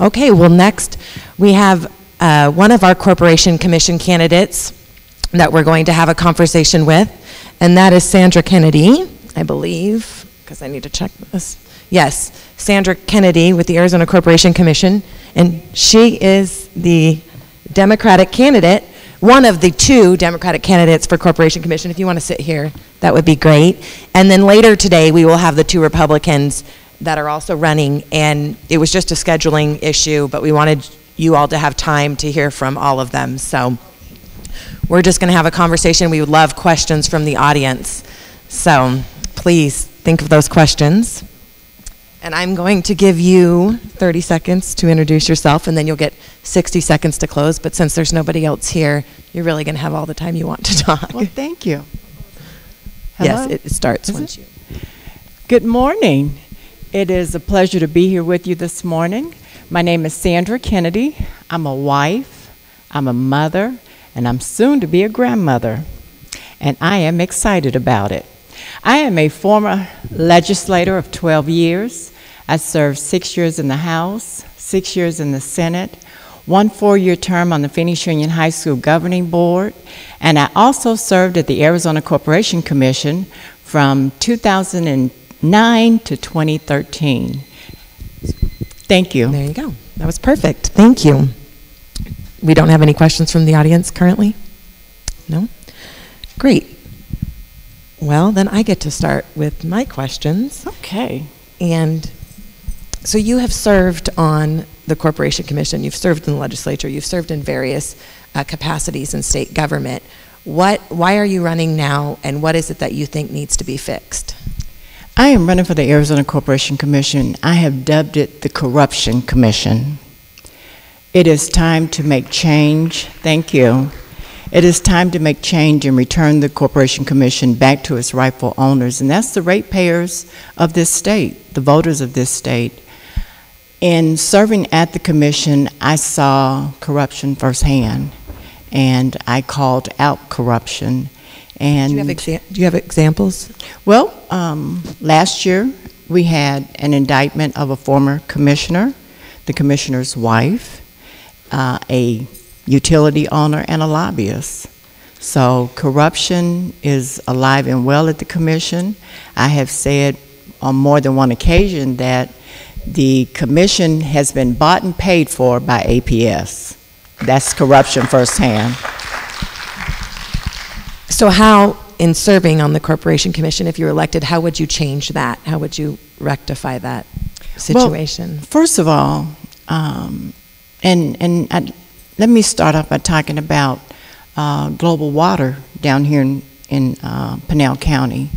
Okay, well, next we have one of our Corporation Commission candidates that we're going to have a conversation with, and that is Sandra Kennedy, I believe, because I need to check this. Yes, Sandra Kennedy with the Arizona Corporation Commission, and she is the Democratic candidate, one of the two Democratic candidates for Corporation Commission. If you want to sit here, that would be great. And then later today, we will have the two Republicans that are also running, and it was just a scheduling issue, but we wanted you all to have time to hear from all of them. So we're just going to have a conversation. We would love questions from the audience. So please think of those questions. And I'm going to give you 30 seconds to introduce yourself, and then you'll get 60 seconds to close. But since there's nobody else here, you're really going to have all the time you want to talk. Well, thank you. Yes, it starts once you. Good morning. It is a pleasure to be here with you this morning. My name is Sandra Kennedy. I'm a wife, I'm a mother, and I'm soon to be a grandmother. And I am excited about it. I am a former legislator of 12 years. I served 6 years in the House, 6 years in the Senate, 1 4-year term on the Phoenix Union High School Governing Board, and I also served at the Arizona Corporation Commission from 2009 to 2013. Thank you. There you go. That was perfect. Thank you. We don't have any questions from the audience currently? No? Great. Well, then I get to start with my questions. Okay. And so you have served on the Corporation Commission, you've served in the legislature, you've served in various capacities in state government. Why are you running now, and what is it that you think needs to be fixed? I am running for the Arizona Corporation Commission. I have dubbed it the Corruption Commission. It is time to make change. Thank you. It is time to make change and return the Corporation Commission back to its rightful owners, and that's the ratepayers of this state, the voters of this state. In serving at the commission, I saw corruption firsthand, and I called out corruption. And do you have examples? Well, last year we had an indictment of a former commissioner, the commissioner's wife, a utility owner, and a lobbyist. So corruption is alive and well at the commission. I have said on more than one occasion that the commission has been bought and paid for by APS. That's corruption firsthand. So how, in serving on the Corporation Commission, if you're elected, how would you change that? How would you rectify that situation? Well, first of all, let me start off by talking about Global Water down here in Pinal County.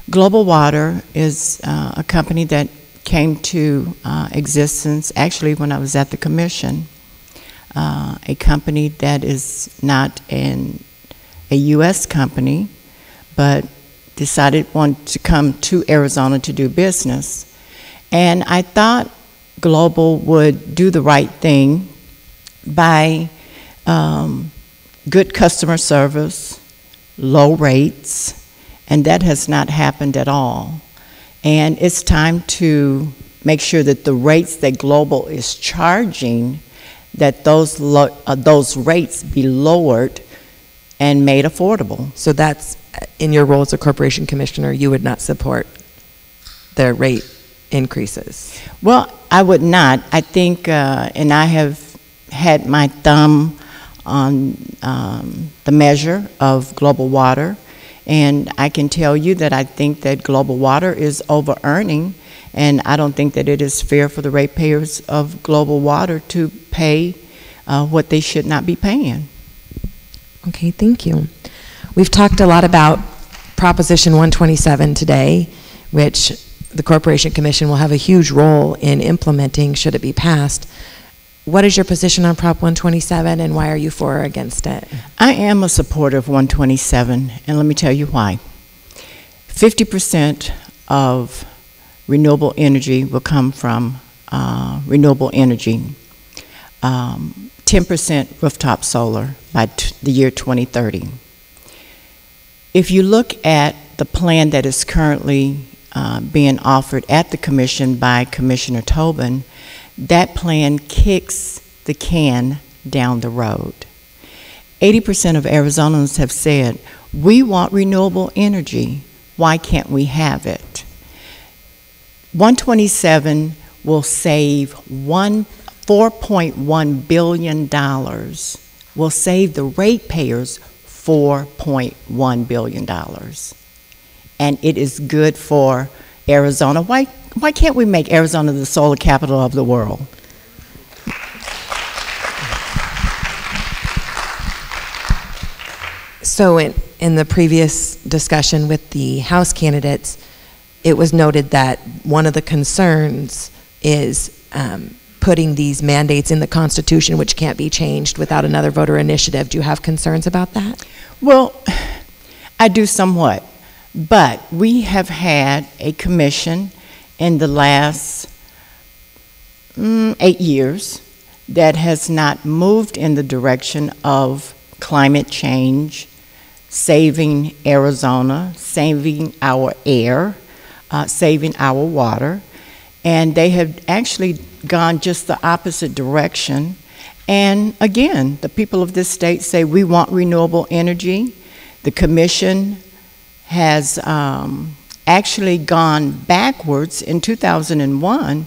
Global Water is a company that came to existence actually when I was at the commission. A company that is not a U.S. company, but wanted to come to Arizona to do business. And I thought Global would do the right thing by good customer service, low rates, and that has not happened at all. And it's time to make sure that the rates that Global is charging, that those rates be lowered and made affordable. So that's, in your role as a corporation commissioner, you would not support the rate increases? Well, I would not. I think, and I have had my thumb on the measure of Global Water, and I can tell you that I think that Global Water is over-earning, and I don't think that it is fair for the ratepayers of Global Water to pay what they should not be paying. Okay, thank you. We've talked a lot about Proposition 127 today, which the Corporation Commission will have a huge role in implementing should it be passed. What is your position on Prop 127, and why are you for or against it? I am a supporter of 127, and let me tell you why. 50% of renewable energy will come from renewable energy. 10% rooftop solar by the year 2030. If you look at the plan that is currently being offered at the commission by Commissioner Tobin, that plan kicks the can down the road. 80% of Arizonans have said, we want renewable energy. Why can't we have it? 127 will save $4.1 billion. Will save the ratepayers $4.1 billion. And it is good for Arizona. Why can't we make Arizona the solar capital of the world? So in the previous discussion with the House candidates, it was noted that one of the concerns is putting these mandates in the Constitution, which can't be changed without another voter initiative. Do you have concerns about that? Well, I do somewhat. But we have had a commission in the last 8 years that has not moved in the direction of climate change, saving Arizona, saving our air, saving our water, and they have actually gone just the opposite direction. And again, the people of this state say we want renewable energy. The commission has actually gone backwards. In 2001,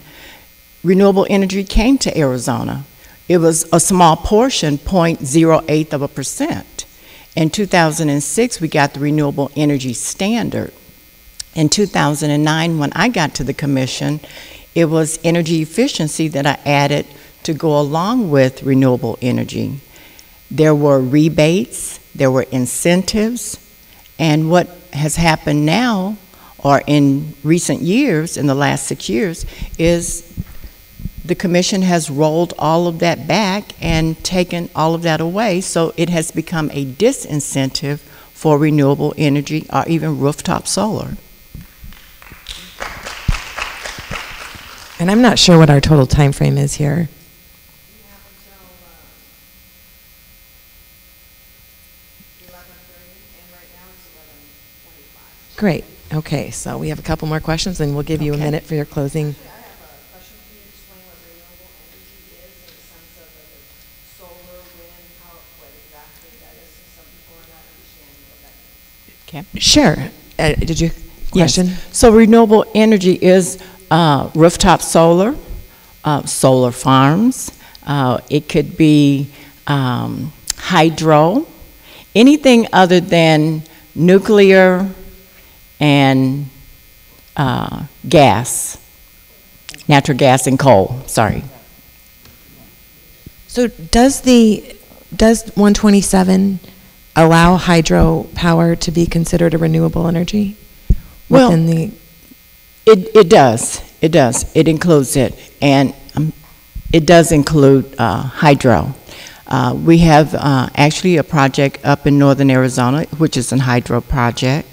renewable energy came to Arizona. It was a small portion, 0.08%. In 2006, we got the renewable energy standard. In 2009, when I got to the commission, it was energy efficiency that I added to go along with renewable energy. There were rebates, there were incentives, and what has happened now, or in recent years, in the last 6 years, is the commission has rolled all of that back and taken all of that away, so it has become a disincentive for renewable energy or even rooftop solar. And I'm not sure what our total time frame is here. Great. Okay, so we have a couple more questions, and we'll give you a minute for your closing. Actually, I have a question. Can you explain what renewable energy is in the sense of solar, wind, how, what exactly that is? Some people are not understanding what that means. Okay. Sure. Did you question? Yes. So renewable energy is rooftop solar, solar farms. It could be hydro, anything other than nuclear and gas, natural gas and coal, sorry. So does 127 allow hydropower to be considered a renewable energy? Well, within the it does. It does. It includes it, and it does include hydro. We have actually a project up in northern Arizona, which is a hydro project,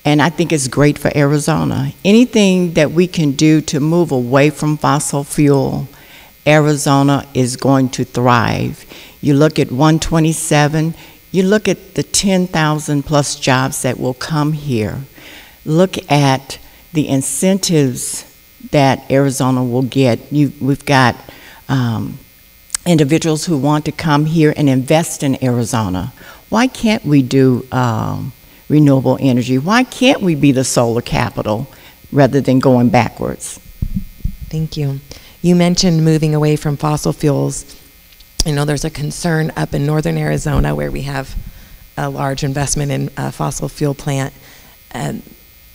and I think it's great for Arizona. Anything that we can do to move away from fossil fuel, Arizona is going to thrive. You look at 127, you look at the 10,000 plus jobs that will come here. Look at the incentives that Arizona will get. We've got individuals who want to come here and invest in Arizona. Why can't we do renewable energy? Why can't we be the solar capital rather than going backwards? Thank you. You mentioned moving away from fossil fuels. I know there's a concern up in northern Arizona where we have a large investment in a fossil fuel plant.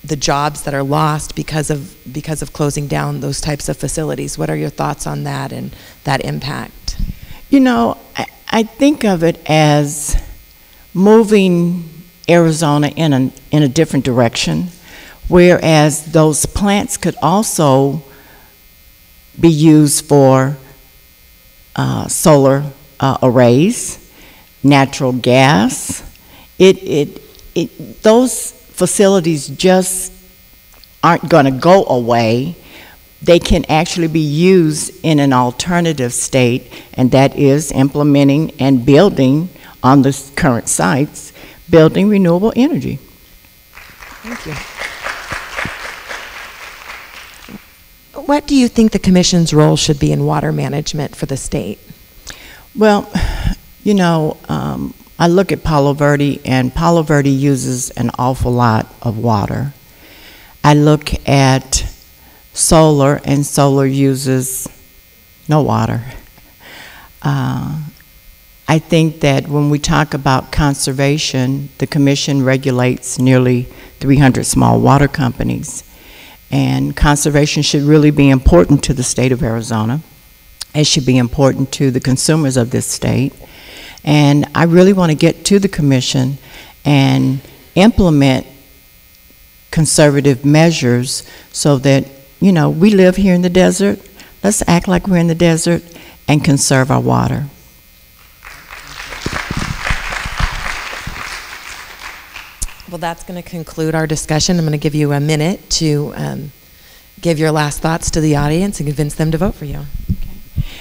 The jobs that are lost because of closing down those types of facilities. What are your thoughts on that and that impact? You know, I think of it as moving Arizona in a different direction, whereas those plants could also be used for solar arrays, natural gas. Those facilities just aren't going to go away. They can actually be used in an alternative state, and that is implementing and building on the current sites, building renewable energy. Thank you. what do you think the commission's role should be in water management for the state? Well, you know, I look at Palo Verde, and Palo Verde uses an awful lot of water. I look at solar, and solar uses no water. I think that when we talk about conservation, the commission regulates nearly 300 small water companies. And conservation should really be important to the state of Arizona. It should be important to the consumers of this state. And I really want to get to the commission and implement conservative measures so that, you know, we live here in the desert. Let's act like we're in the desert and conserve our water. Well, that's going to conclude our discussion. I'm going to give you a minute to give your last thoughts to the audience and convince them to vote for you. Okay.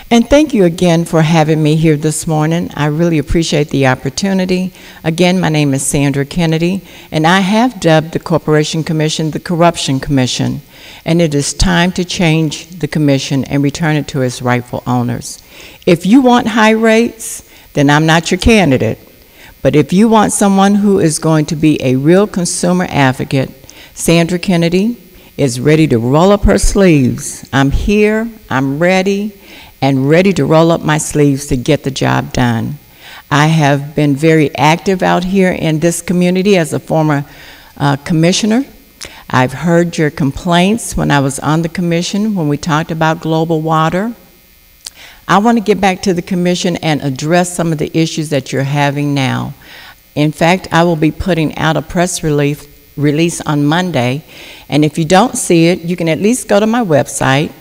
And thank you again for having me here this morning. I really appreciate the opportunity. Again, my name is Sandra Kennedy, and I have dubbed the Corporation Commission the Corruption Commission. And it is time to change the commission and return it to its rightful owners. If you want high rates, then I'm not your candidate. But if you want someone who is going to be a real consumer advocate, Sandra Kennedy is ready to roll up her sleeves. I'm here, I'm ready, and ready to roll up my sleeves to get the job done. I have been very active out here in this community as a former commissioner. I've heard your complaints when I was on the commission when we talked about global water. I want to get back to the commission and address some of the issues that you're having now. In fact, I will be putting out a press release on Monday, and if you don't see it, you can at least go to my website,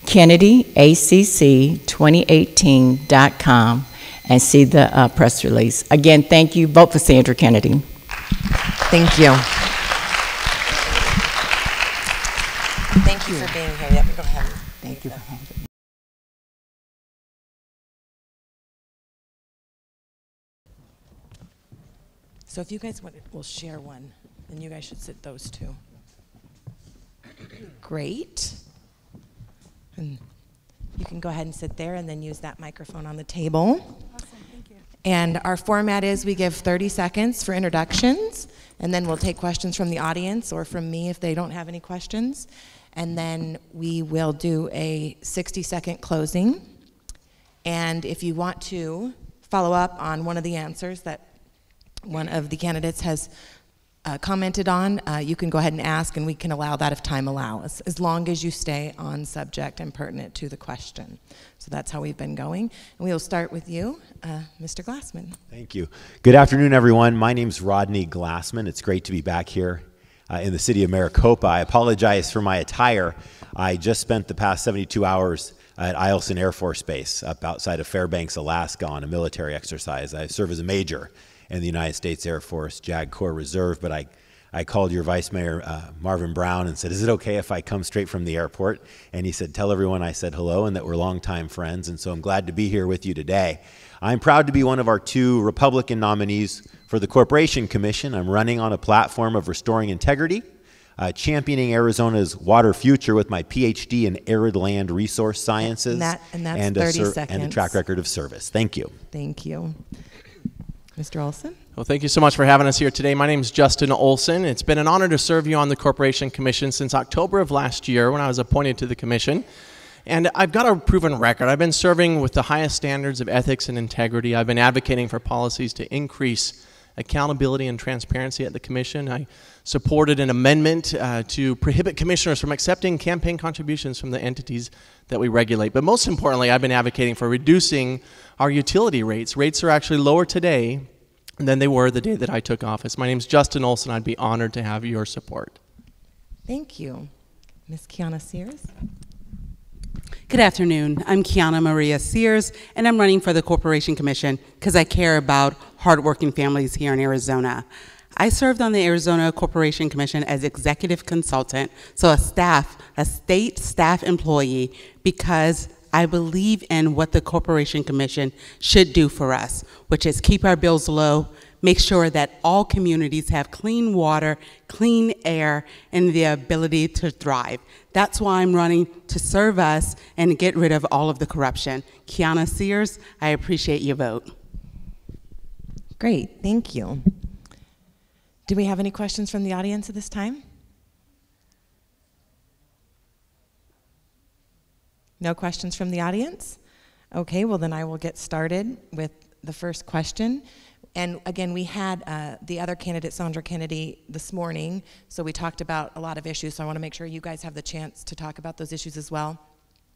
KennedyACC2018.com, and see the press release. Again, thank you. Vote for Sandra Kennedy. Thank you. Thank you for being here. Yep, go ahead. Thank you for having me. So if you guys want, we'll share one, and you guys should sit those two. Great. And you can go ahead and sit there and then use that microphone on the table. Awesome, thank you. And our format is we give 30 seconds for introductions, and then we'll take questions from the audience or from me if they don't have any questions. And then we will do a 60-second closing. And if you want to follow up on one of the answers that one of the candidates has commented on, you can go ahead and ask, and we can allow that if time allows, as long as you stay on subject and pertinent to the question. So that's how we've been going. And we will start with you, Mr. Glassman. Thank you. Good afternoon, everyone. My name's Rodney Glassman. It's great to be back here in the city of Maricopa. I apologize for my attire. I just spent the past 72 hours at Eielson Air Force Base up outside of Fairbanks, Alaska on a military exercise. I serve as a major in the United States Air Force JAG Corps Reserve, but I called your Vice Mayor, Marvin Brown, and said, is it okay if I come straight from the airport? And he said, tell everyone I said hello and that we're longtime friends, and so I'm glad to be here with you today. I'm proud to be one of our 2 Republican nominees for the Corporation Commission. I'm running on a platform of restoring integrity, championing Arizona's water future with my PhD in arid land resource sciences, and that's 30 seconds. And a track record of service. Thank you. Thank you. Mr. Olson? Well, thank you so much for having us here today. My name is Justin Olson. It's been an honor to serve you on the Corporation Commission since October of last year when I was appointed to the commission. And I've got a proven record. I've been serving with the highest standards of ethics and integrity. I've been advocating for policies to increase accountability and transparency at the commission. I supported an amendment to prohibit commissioners from accepting campaign contributions from the entities that we regulate. But most importantly, I've been advocating for reducing our utility rates. Rates are actually lower today than they were the day that I took office. My name is Justin Olson. I'd be honored to have your support. Thank you. Ms. Kiana Sears? Good afternoon. I'm Kiana Maria Sears, and I'm running for the Corporation Commission because I care about hardworking families here in Arizona. I served on the Arizona Corporation Commission as executive consultant, so a state staff employee, because I believe in what the Corporation Commission should do for us, which is keep our bills low, make sure that all communities have clean water, clean air, and the ability to thrive. That's why I'm running to serve us and get rid of all of the corruption. Kiana Sears, I appreciate your vote. Great, thank you. Do we have any questions from the audience at this time? No questions from the audience? Okay, well then I will get started with the first question. And again, we had the other candidate, Sandra Kennedy, this morning, so we talked about a lot of issues, so I want to make sure you guys have the chance to talk about those issues as well.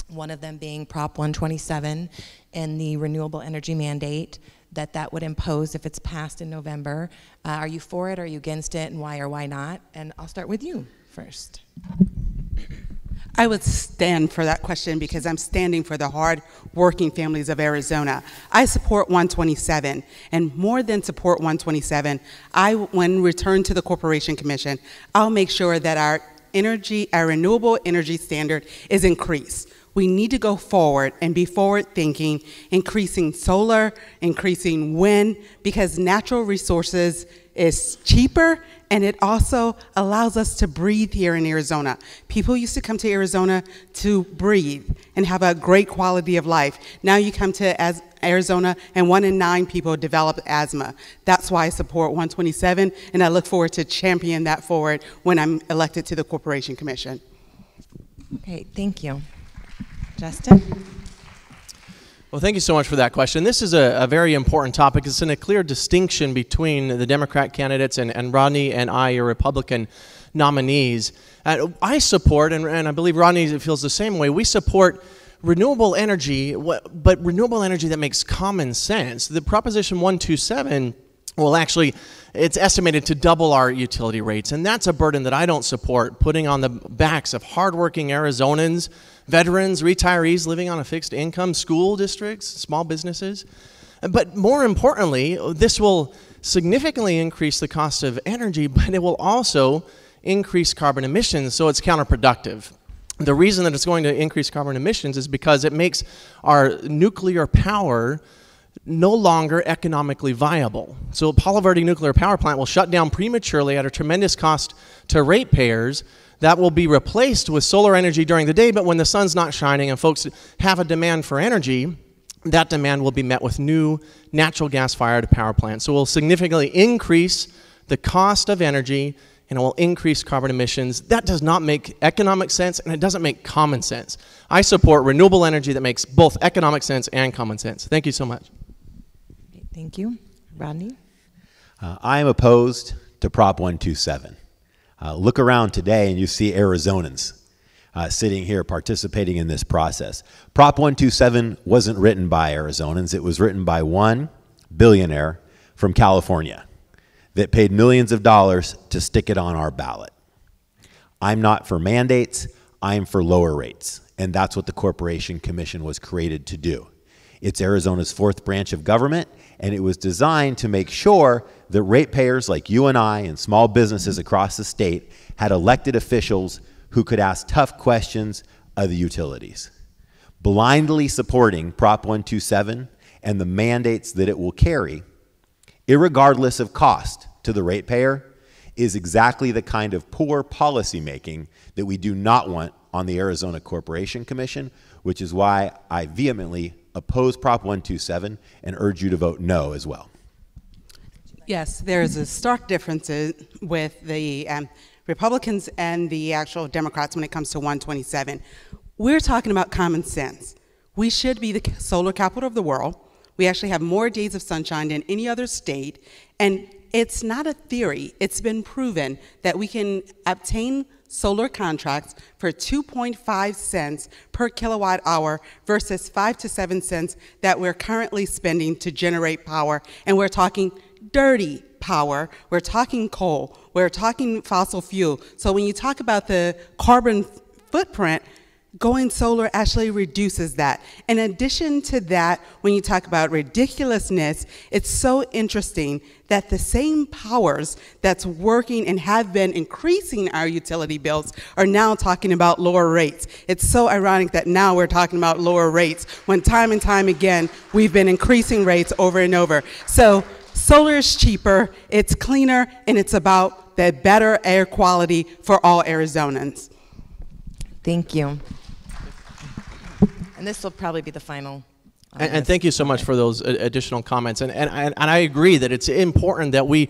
One of them being Prop 127 and the renewable energy mandate that would impose if it's passed in November. Are you for it, are you against it, and why or why not? And I'll start with you first. I would stand for that question because I'm standing for the hard-working families of Arizona. I support 127, and more than support 127, when returned to the Corporation Commission, I'll make sure that our renewable energy standard is increased. We need to go forward and be forward-thinking, increasing solar, increasing wind, because natural resources is cheaper, and it also allows us to breathe here in Arizona. People used to come to Arizona to breathe and have a great quality of life. Now you come to Arizona, and 1 in 9 people develop asthma. That's why I support 127, and I look forward to championing that forward when I'm elected to the Corporation Commission. Okay, thank you. Justin? Well, thank you so much for that question. This is a very important topic. It's in a clear distinction between the Democrat candidates and Rodney and I, your Republican nominees. I support, and I believe Rodney feels the same way, we support renewable energy, but renewable energy that makes common sense. The Proposition 127 will actually, it's estimated to double our utility rates, and that's a burden that I don't support, putting on the backs of hardworking Arizonans, veterans, retirees living on a fixed income, school districts, small businesses. But more importantly, this will significantly increase the cost of energy, but it will also increase carbon emissions, so it's counterproductive. The reason that it's going to increase carbon emissions is because it makes our nuclear power no longer economically viable. So Palo Verde Nuclear Power Plant will shut down prematurely at a tremendous cost to ratepayers. That will be replaced with solar energy during the day, but when the sun's not shining and folks have a demand for energy, that demand will be met with new natural gas-fired power plants. So it will significantly increase the cost of energy, and it will increase carbon emissions. That does not make economic sense, and it doesn't make common sense. I support renewable energy that makes both economic sense and common sense. Thank you so much. Thank you. Rodney? I am opposed to Prop 127. Look around today and you see Arizonans sitting here participating in this process. Prop 127 wasn't written by Arizonans. It was written by one billionaire from California that paid millions of dollars to stick it on our ballot. I'm not for mandates. I'm for lower rates. And that's what the Corporation Commission was created to do. It's Arizona's fourth branch of government, and it was designed to make sure that ratepayers like you and I and small businesses across the state had elected officials who could ask tough questions of the utilities. Blindly supporting Prop 127 and the mandates that it will carry, irregardless of cost to the ratepayer, is exactly the kind of poor policymaking that we do not want on the Arizona Corporation Commission, which is why I vehemently oppose Prop 127 and urge you to vote no as well. Yes, there is a stark difference with the Republicans and the actual Democrats when it comes to 127. We're talking about common sense. We should be the solar capital of the world. We actually have more days of sunshine than any other state, and it's not a theory. It's been proven that we can obtain solar contracts for 2.5 cents per kilowatt hour versus 5 to 7 cents that we're currently spending to generate power. And we're talking dirty power, we're talking coal, we're talking fossil fuel. So when you talk about the carbon footprint, going solar actually reduces that. In addition to that, when you talk about ridiculousness, it's so interesting that the same powers that's working and have been increasing our utility bills are now talking about lower rates. It's so ironic that now we're talking about lower rates when time and time again we've been increasing rates over and over. So Solar is cheaper, it's cleaner, and it's about the better air quality for all Arizonans. Thank you. And this will probably be the final. And thank you so much for those additional comments. And I agree that it's important that we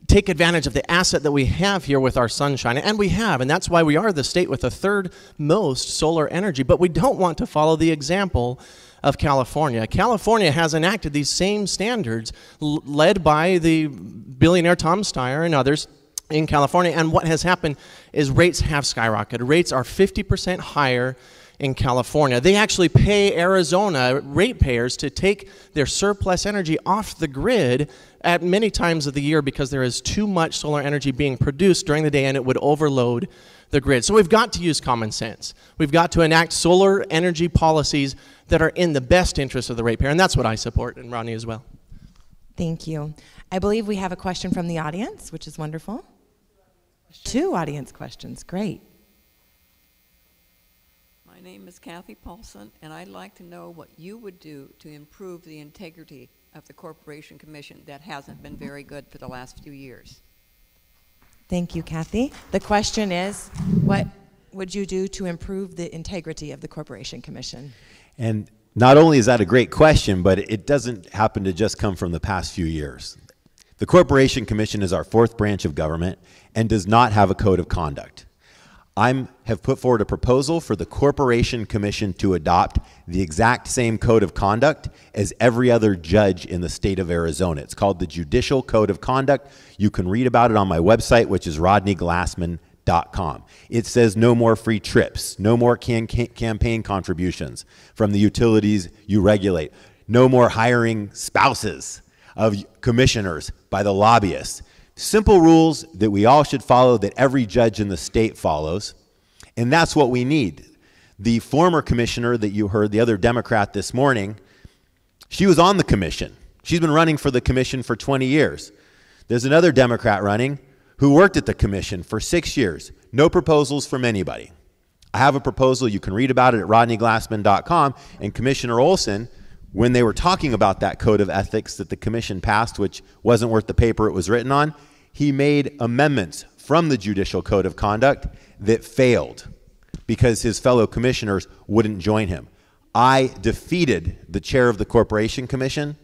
take advantage of the asset that we have here with our sunshine. And we have, and that's why we are the state with the third most solar energy. But we don't want to follow the example of California. California has enacted these same standards led by the billionaire Tom Steyer and others in California. And what has happened is rates have skyrocketed. Rates are 50% higher in California. They actually pay Arizona ratepayers to take their surplus energy off the grid at many times of the year because there is too much solar energy being produced during the day and it would overload the grid. So we've got to use common sense. We've got to enact solar energy policies that are in the best interest of the ratepayer, and that's what I support, and Rodney as well. Thank you. I believe we have a question from the audience, which is wonderful. 2 audience questions. Great. My name is Kathy Paulson, and I'd like to know what you would do to improve the integrity of the Corporation Commission that hasn't been very good for the last few years. Thank you, Kathy. The question is, what would you do to improve the integrity of the Corporation Commission? And not only is that a great question, but it doesn't happen to just come from the past few years. The Corporation Commission is our 4th branch of government and does not have a code of conduct. I have put forward a proposal for the Corporation Commission to adopt the exact same code of conduct as every other judge in the state of Arizona. It's called the Judicial Code of Conduct. You can read about it on my website, which is rodneyglassman.com. It says no more free trips, no more campaign contributions from the utilities you regulate, no more hiring spouses of commissioners by the lobbyists. Simple rules that we all should follow, that every judge in the state follows, and that's what we need. The former commissioner that you heard, the other Democrat this morning, she was on the commission. She's been running for the commission for 20 years. There's another Democrat running who worked at the commission for 6 years. No proposals from anybody. I have a proposal. You can read about it at rodneyglassman.com, and Commissioner Olson, when they were talking about that code of ethics that the commission passed, which wasn't worth the paper it was written on, he made amendments from the Judicial Code of Conduct that failed because his fellow commissioners wouldn't join him. I defeated the chair of the Corporation Commission.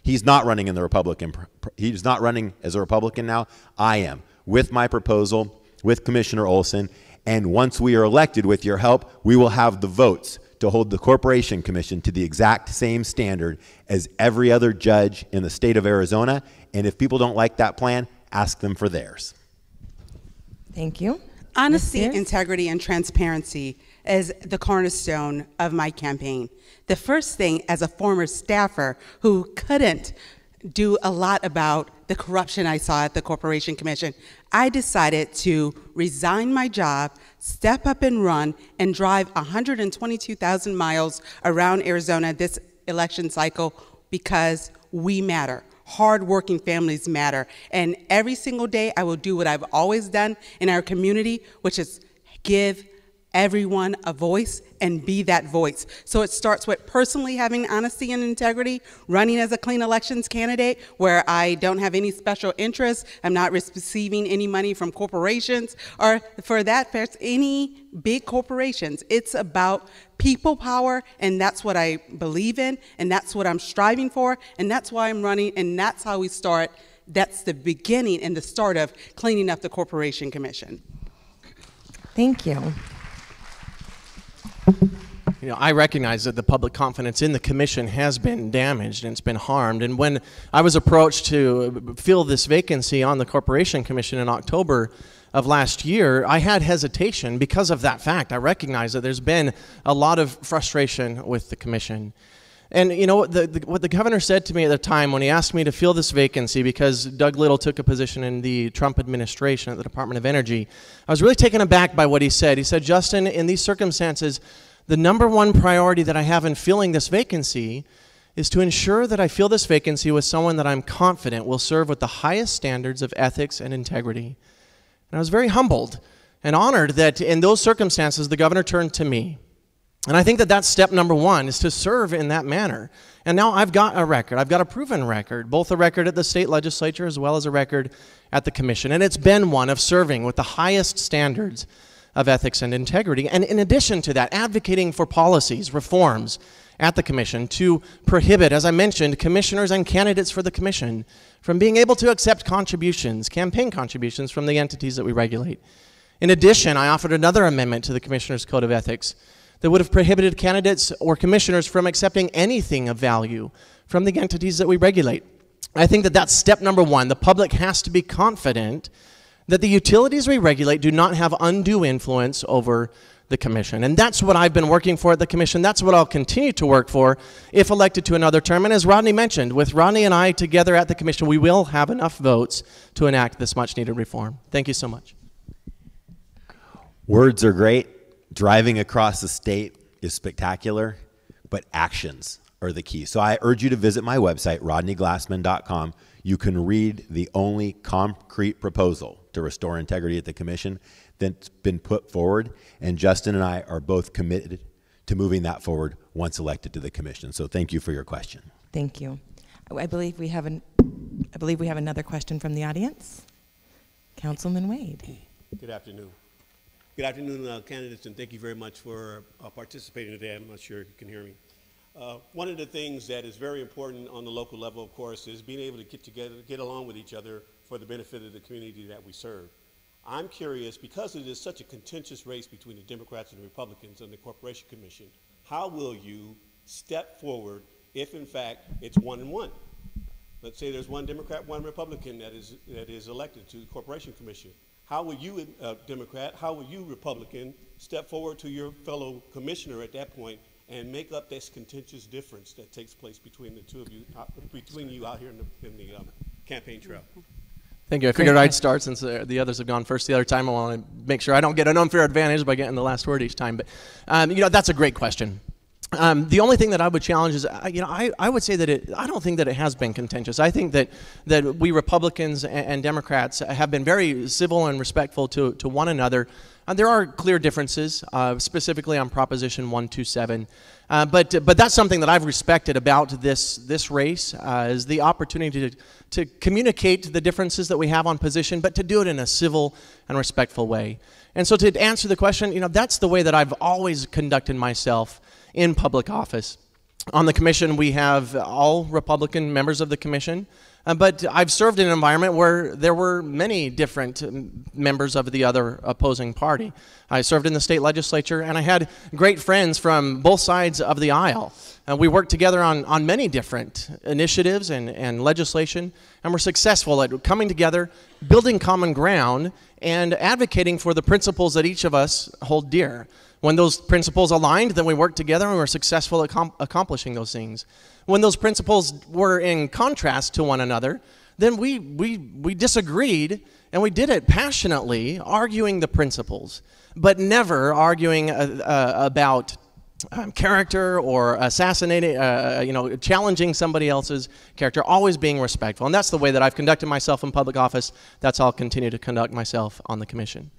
He's not running in the Republican. He's not running as a Republican now. I am, with my proposal, with Commissioner Olson, and once we are elected with your help, we will have the votes to hold the Corporation Commission to the exact same standard as every other judge in the state of Arizona. And if people don't like that plan, ask them for theirs. Thank you. Honesty, Ms. Sears? integrity, and transparency is the cornerstone of my campaign. The first thing, as a former staffer who couldn't do a lot about the corruption I saw at the Corporation Commission, I decided to resign my job, step up and run, and drive 122,000 miles around Arizona this election cycle because we matter. Hard-working families matter. And every single day I will do what I've always done in our community, which is give everyone a voice and be that voice. So it starts with personally having honesty and integrity, running as a clean elections candidate where I don't have any special interests, I'm not receiving any money from corporations, or for that, there's any big corporations. It's about people power, and that's what I believe in, and that's what I'm striving for, and that's why I'm running, and that's how we start. That's the beginning and the start of cleaning up the Corporation Commission. Thank you. You know, I recognize that the public confidence in the commission has been damaged and it's been harmed. And when I was approached to fill this vacancy on the Corporation Commission in October of last year, I had hesitation because of that fact. I recognize that there's been a lot of frustration with the commission. And you know, what the governor said to me at the time when he asked me to fill this vacancy, because Doug Little took a position in the Trump administration at the Department of Energy, I was really taken aback by what he said. He said, Justin, in these circumstances, the number one priority that I have in filling this vacancy is to ensure that I fill this vacancy with someone that I'm confident will serve with the highest standards of ethics and integrity. And I was very humbled and honored that in those circumstances, the governor turned to me. And I think that that's step number one, is to serve in that manner. And now I've got a record. I've got a proven record, both a record at the state legislature as well as a record at the commission. And it's been one of serving with the highest standards of ethics and integrity. And in addition to that, advocating for policies, reforms at the commission to prohibit, as I mentioned, commissioners and candidates for the commission from being able to accept contributions, campaign contributions from the entities that we regulate. In addition, I offered another amendment to the Commissioner's Code of Ethics that would have prohibited candidates or commissioners from accepting anything of value from the entities that we regulate. I think that that's step number one. The public has to be confident that the utilities we regulate do not have undue influence over the commission. And that's what I've been working for at the commission. That's what I'll continue to work for if elected to another term. And as Rodney mentioned, with Rodney and I together at the commission, we will have enough votes to enact this much needed reform. Thank you so much. Words are great. Driving across the state is spectacular, but actions are the key. So I urge you to visit my website, rodneyglassman.com. You can read the only concrete proposal to restore integrity at the commission that's been put forward, and Justin and I are both committed to moving that forward once elected to the commission. So thank you for your question. Thank you. I believe we have another question from the audience. Councilman Wade. Good afternoon. Good afternoon, candidates, and thank you very much for participating today. I'm not sure if you can hear me. One of the things that is very important on the local level, of course, is being able to get together, get along with each other for the benefit of the community that we serve. I'm curious, because it is such a contentious race between the Democrats and the Republicans on the Corporation Commission, how will you step forward if, in fact, it's 1-1? Let's say there's one Democrat, one Republican that is elected to the Corporation Commission. How will you, Democrat, how will you, Republican, step forward to your fellow commissioner at that point and make up this contentious difference that takes place between the two of you, between you out here in the campaign trail? Thank you. I figured I'd start since the others have gone first the other time. I want to make sure I don't get an unfair advantage by getting the last word each time. But, that's a great question. The only thing that I would challenge is, I would say that I don't think that it has been contentious. I think that we Republicans and Democrats have been very civil and respectful to one another. There are clear differences, specifically on Proposition 127. But that's something that I've respected about this race, is the opportunity to communicate the differences that we have on position, but to do it in a civil and respectful way. And so to answer the question, that's the way that I've always conducted myself in public office. On the commission, we have all Republican members of the commission, but I've served in an environment where there were many different members of the other opposing party. I served in the state legislature, and I had great friends from both sides of the aisle. We worked together on many different initiatives and legislation, and we're successful at coming together, building common ground, and advocating for the principles that each of us hold dear. When those principles aligned, then we worked together and we were successful at accomplishing those things. When those principles were in contrast to one another, then we disagreed, and we did it passionately, arguing the principles, but never arguing about character or assassinating, challenging somebody else's character, always being respectful. And that's the way that I've conducted myself in public office. That's how I'll continue to conduct myself on the commission.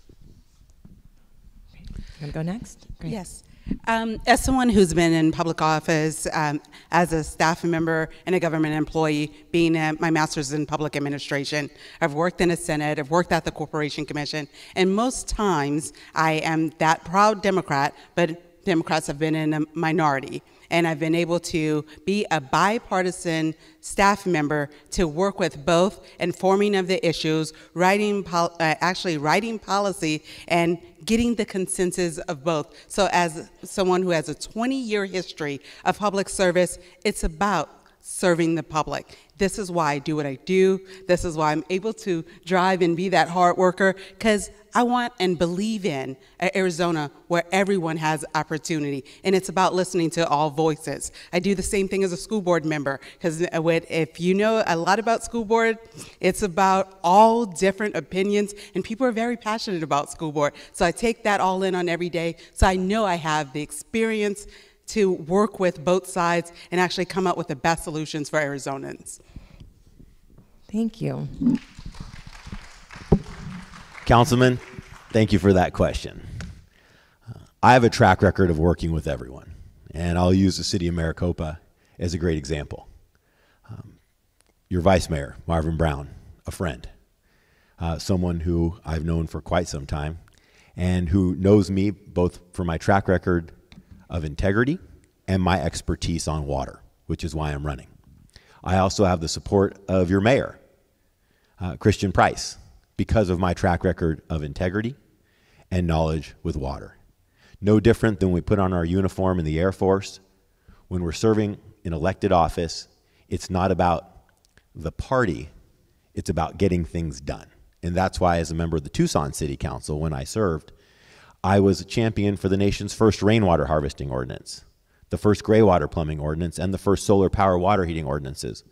You want to go next? Great. Yes. As someone who's been in public office, as a staff member and a government employee, being my master's in public administration, I've worked in the Senate, I've worked at the Corporation Commission, and most times I am that proud Democrat, but Democrats have been in a minority. And I've been able to be a bipartisan staff member to work with both informing of the issues, writing policy, and getting the consensus of both. So as someone who has a 20-year history of public service, it's about serving the public. This is why I do what I do. This is why I'm able to drive and be that hard worker, because I want and believe in Arizona where everyone has opportunity, and it's about listening to all voices. I do the same thing as a school board member, because if you know a lot about school board, it's about all different opinions, and people are very passionate about school board. So I take that all in on every day, so I know I have the experience to work with both sides and actually come up with the best solutions for Arizonans. Thank you. Councilman, thank you for that question. I have a track record of working with everyone, and I'll use the city of Maricopa as a great example. Your vice mayor, Marvin Brown, a friend, someone who I've known for quite some time, and who knows me both for my track record of integrity and my expertise on water, which is why I'm running. I also have the support of your mayor, Christian Price, because of my track record of integrity and knowledge with water. No different than we put on our uniform in the Air Force. When we're serving in elected office, it's not about the party, it's about getting things done. And that's why, as a member of the Tucson City Council, when I served, I was a champion for the nation's first rainwater harvesting ordinance, the first gray water plumbing ordinance, and the first solar power water heating ordinances,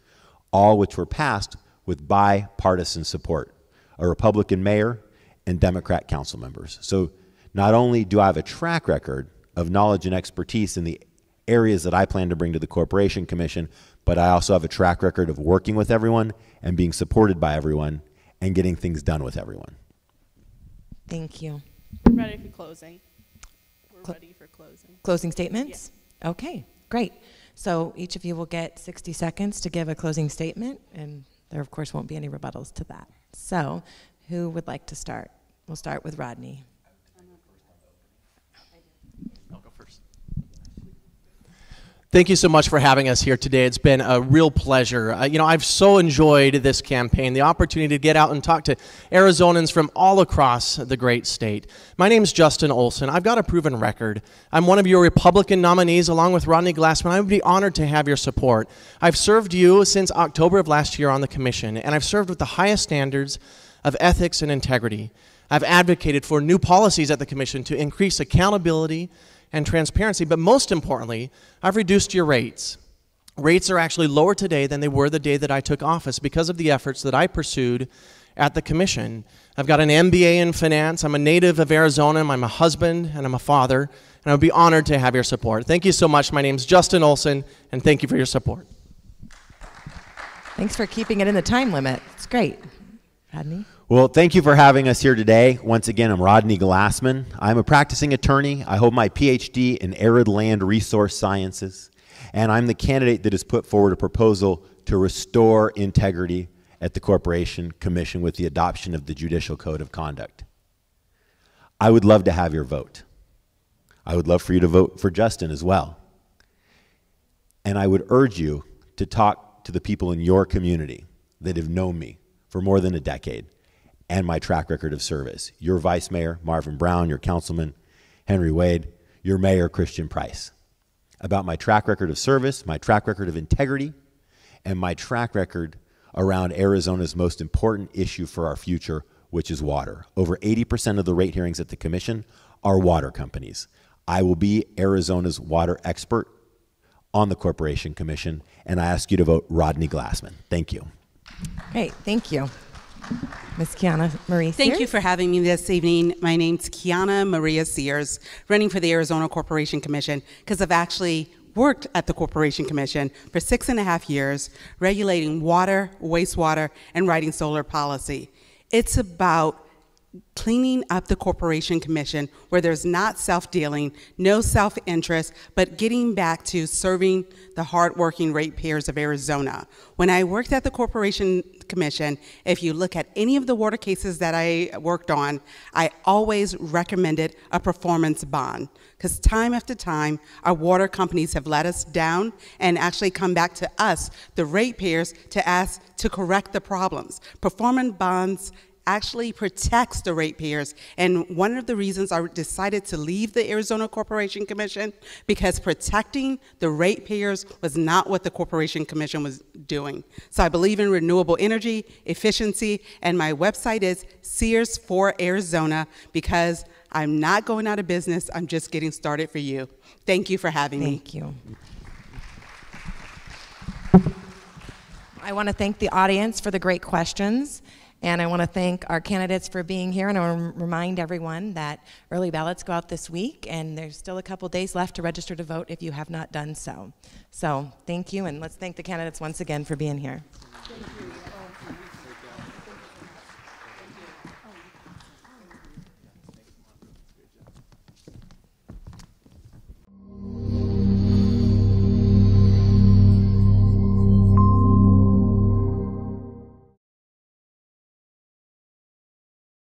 all which were passed with bipartisan support, a Republican mayor and Democrat council members. So not only do I have a track record of knowledge and expertise in the areas that I plan to bring to the Corporation Commission, but I also have a track record of working with everyone and being supported by everyone and getting things done with everyone. Thank you. We're ready for closing. We're ready for closing. Closing statements? Yeah. Okay, great. So each of you will get 60 seconds to give a closing statement, and there, of course, won't be any rebuttals to that. So who would like to start? We'll start with Rodney. I'll go first. Thank you so much for having us here today. It's been a real pleasure. I've so enjoyed this campaign, the opportunity to get out and talk to Arizonans from all across the great state. My name is Justin Olson. I've got a proven record. I'm one of your Republican nominees along with Rodney Glassman. I would be honored to have your support. I've served you since October of last year on the commission, and I've served with the highest standards of ethics and integrity. I've advocated for new policies at the commission to increase accountability and transparency, but most importantly, I've reduced your rates. Rates are actually lower today than they were the day that I took office because of the efforts that I pursued at the commission. I've got an MBA in finance, I'm a native of Arizona, I'm a husband, and I'm a father, and I would be honored to have your support. Thank you so much. My name's Justin Olson, and thank you for your support. Thanks for keeping it in the time limit. It's great. Rodney? Well, thank you for having us here today. Once again, I'm Rodney Glassman. I'm a practicing attorney. I hold my PhD in arid land resource sciences, and I'm the candidate that has put forward a proposal to restore integrity at the Corporation Commission with the adoption of the Judicial Code of Conduct. I would love to have your vote. I would love for you to vote for Justin as well. And I would urge you to talk to the people in your community that have known me for more than a decade and my track record of service. Your Vice Mayor, Marvin Brown, your Councilman, Henry Wade, your Mayor, Christian Price, about my track record of service, my track record of integrity, and my track record around Arizona's most important issue for our future, which is water. Over 80% of the rate hearings at the Commission are water companies. I will be Arizona's water expert on the Corporation Commission, and I ask you to vote Rodney Glassman. Thank you. Great, thank you. Ms. Kiana Marie Sears. Thank you for having me this evening. My name's Kiana Maria Sears, running for the Arizona Corporation Commission, because I've actually worked at the Corporation Commission for 6.5 years, regulating water, wastewater, and writing solar policy. It's about cleaning up the Corporation Commission where there's not self-dealing, no self-interest, but getting back to serving the hardworking ratepayers of Arizona. When I worked at the Corporation Commission, if you look at any of the water cases that I worked on, I always recommended a performance bond, because time after time, our water companies have let us down and actually come back to us, the ratepayers, to ask to correct the problems. Performance bonds actually protects the ratepayers. And one of the reasons I decided to leave the Arizona Corporation Commission, because protecting the ratepayers was not what the Corporation Commission was doing. So I believe in renewable energy, efficiency, and my website is Sears for Arizona, because I'm not going out of business, I'm just getting started for you. Thank you for having me. Thank you. I want to thank the audience for the great questions. And I want to thank our candidates for being here, and I want to remind everyone that early ballots go out this week, and there's still a couple days left to register to vote if you have not done so. So thank you, and let's thank the candidates once again for being here.